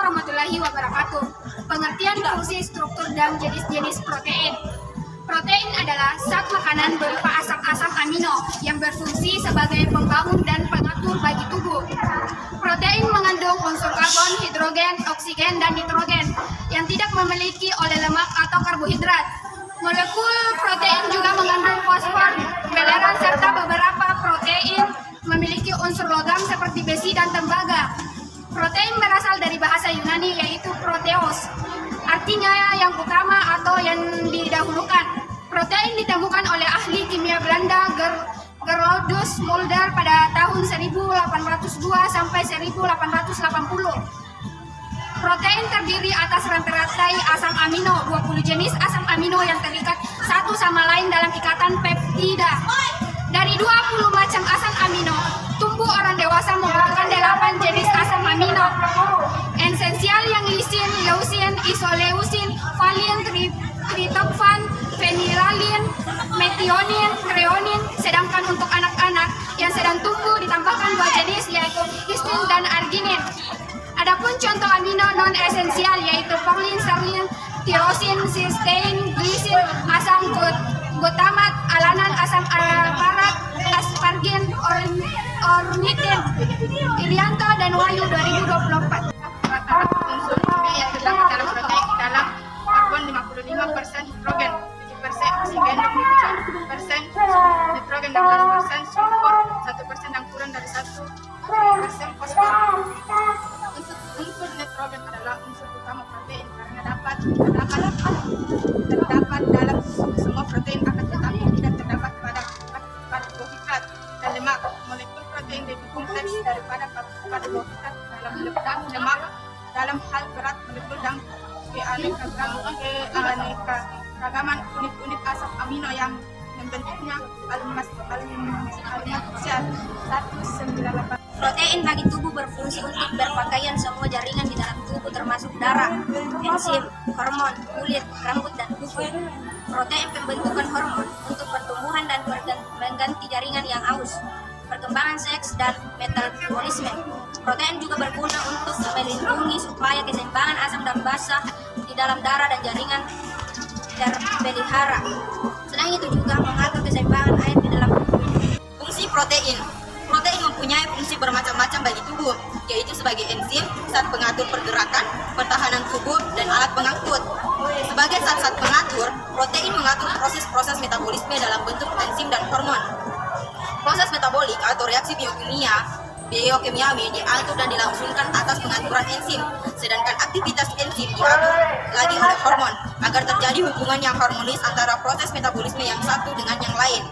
warahmatullahi wabarakatuh. Pengertian fungsi, struktur, dan jenis-jenis protein. Protein adalah zat makanan berupa asam-asam amino yang berfungsi sebagai pembangun dan pengatur bagi tubuh. Protein mengandung unsur karbon, hidrogen, oksigen, dan nitrogen yang tidak memiliki oleh lemak atau karbohidrat. Molekul protein juga mengandung fosfor, belerang, serta beberapa protein memiliki unsur logam seperti besi dan tembaga. Protein berasal dari bahasa Yunani yaitu proteos, artinya yang utama atau yang didahulukan. Protein ditemukan oleh ahli kimia Belanda Geraldus Mulder pada tahun 1802 sampai 1880. Protein terdiri atas rantai-rantai asam amino, 20 jenis asam amino yang terikat satu sama lain dalam ikatan peptida. Dari 20 macam asam amino, tubuh orang dewasa membutuhkan 8 jenis asam amino esensial yang lisin, leusin, isoleusin, valin, tritophan, fenilalan, metionin, treonin. Sedangkan untuk anak-anak yang sedang tumbuh ditambahkan 2 jenis yaitu histin dan arginin. Adapun contoh amino non-esensial yaitu paulin, serlin, tirosin, cysteine, glisin, asam glutamat, alanan, asam alparat, aspargin, ornitin, irianto, dan wayu 2024. Rata-rata unsur kimia yang terdapat dalam protein dalam karbon 55%, hidrogen 7%, oksigen 27%, nitrogen 16%, sulfur 1% dan kurang dari 1% fosfor. Unsur nitrogen adalah unsur utama protein karena terdapat dalam semua protein, akan tetapi tidak terdapat pada karbohidrat dan lemak. Molekul protein lebih kompleks daripada karbohidrat dalam lemak. Dalam hal berat molekul dan keanekaragaman unit-unit asam amino yang membentuknya alumasial 198. Protein bagi tubuh berfungsi untuk berpakaian semua jaringan di dalam tubuh termasuk darah, enzim, hormon, kulit, rambut, dan kuku. Protein pembentukan hormon untuk pertumbuhan dan mengganti jaringan yang aus, perkembangan seks, dan metabolisme. Protein juga berguna untuk melindungi supaya keseimbangan asam dan basa di dalam darah dan jaringan terpelihara. Selain itu juga mengatur keseimbangan air di dalam tubuh. Fungsi protein. Protein mempunyai fungsi bermacam-macam bagi tubuh, yaitu sebagai enzim, zat pengatur pergerakan, pertahanan tubuh, dan alat pengangkut. Sebagai zat-zat pengatur, protein mengatur proses-proses metabolisme dalam bentuk enzim dan hormon. Proses metabolik atau reaksi biokimiawi diatur dan dilangsungkan atas pengaturan enzim, sedangkan aktivitas enzim diatur lagi oleh hormon agar terjadi hubungan yang harmonis antara proses metabolisme yang satu dengan yang lain.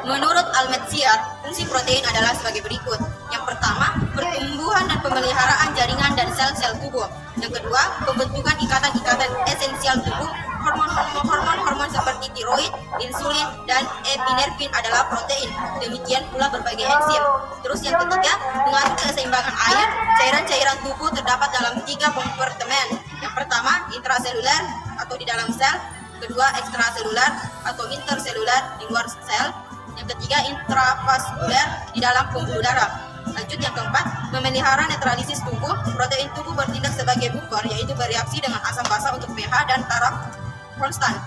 Menurut Al-Metsiar, fungsi protein adalah sebagai berikut. Yang pertama, pertumbuhan dan pemeliharaan jaringan dan sel-sel tubuh. Yang kedua, pembentukan ikatan-ikatan esensial tubuh. Hormon seperti tiroid, insulin, dan epinefrin adalah protein. Demikian pula berbagai enzim. Terus yang ketiga, mengatur keseimbangan air. Cairan-cairan tubuh terdapat dalam 3 kompartemen. Yang pertama, intraseluler atau di dalam sel. Kedua, ekstraseluler atau interseluler di luar sel. Yang ketiga, intravaskuler di dalam pembuluh darah. Lanjut yang keempat, memelihara netralisis tubuh. Protein tubuh bertindak sebagai buffer, yaitu bereaksi dengan asam basa untuk pH dan taraf konstan.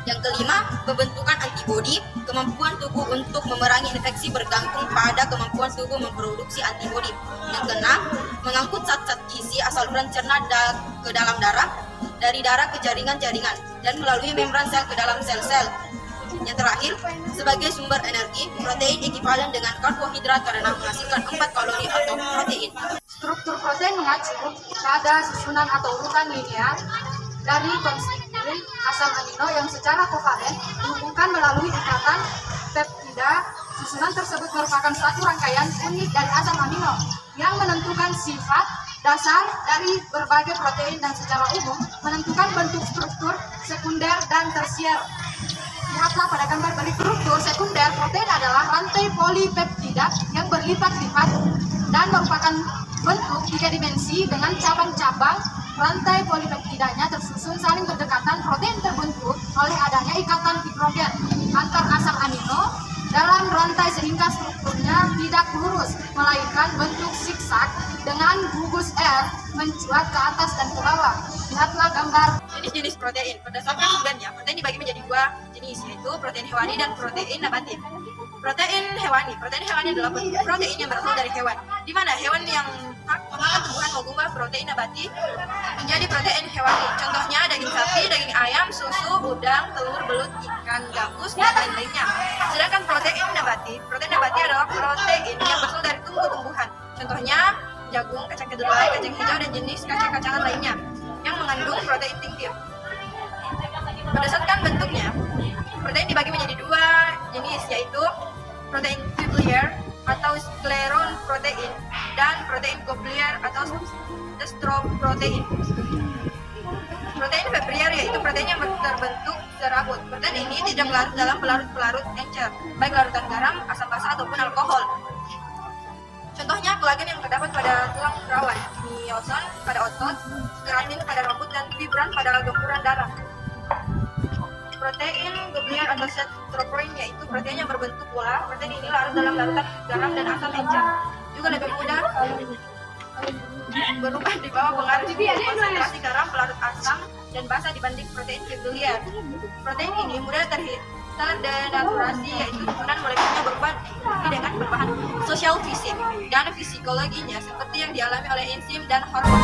Yang kelima, pembentukan antibodi. Kemampuan tubuh untuk memerangi infeksi bergantung pada kemampuan tubuh memproduksi antibodi. Yang keenam, mengangkut zat-zat gizi asal mencerna ke dalam darah, dari darah ke jaringan-jaringan, dan melalui membran sel ke dalam sel-sel. Yang terakhir, sebagai sumber energi, protein ekivalen dengan karbohidrat karena menghasilkan 4 kalori atau protein. Struktur protein mengacu pada susunan atau urutan linear dari konstituen asam amino yang secara kovalen dihubungkan melalui ikatan peptida. Susunan tersebut merupakan suatu rangkaian unik dari asam amino yang menentukan sifat dasar dari berbagai protein dan secara umum menentukan bentuk struktur sekunder dan tersier. Lihatlah pada gambar berikut. Struktur sekunder protein adalah rantai polipeptida yang berlipat-lipat dan merupakan bentuk 3 dimensi dengan cabang-cabang. Rantai polipeptidanya tersusun saling berdekatan. Protein terbentuk oleh adanya ikatan hidrogen antar asam amino dalam rantai sehingga strukturnya tidak lurus, melainkan bentuk zigzag dengan gugus R mencuat ke atas dan ke bawah. Lihatlah gambar. Jenis-jenis protein. Berdasarkan sumbernya, protein dibagi menjadi dua jenis, yaitu protein hewani dan protein nabati. Protein hewani adalah protein yang berasal dari hewan, di mana hewan yang memakan tumbuhan mengubah protein nabati menjadi protein hewani. Contohnya daging sapi, daging ayam, susu, udang, telur, belut, ikan, gabus, dan lain-lainnya. Sedangkan protein nabati adalah protein yang berasal dari tumbuh-tumbuhan. Contohnya jagung, kacang kedelai, kacang hijau, dan jenis kacang-kacangan lainnya yang mengandung protein tinggi. Berdasarkan bentuknya, protein dibagi menjadi dua jenis, yaitu protein fibriller atau skleron protein dan protein globular atau stroprotein. Protein fibriller yaitu protein yang terbentuk serabut. Protein ini tidak larut dalam pelarut-pelarut encer, baik larutan garam, asam basa ataupun alkohol. Contohnya kolagen yang terdapat pada tulang rawan, myosin pada otot, keratin pada rambut, dan fibran pada gempuran darah. Protein globular atau stroprotein yaitu protein yang berbentuk bola. Protein ini larut dalam larutan garam dan asam encer. Juga lebih mudah berubah di bawah pengaruh konsentrasi garam, pelarut asam, dan basa dibanding protein fibriller. Protein ini mudah terdenaturasi, yaitu susunan molekulnya berubah dengan berbahan sosial fisik dan psikologinya seperti yang dialami oleh enzim dan hormon.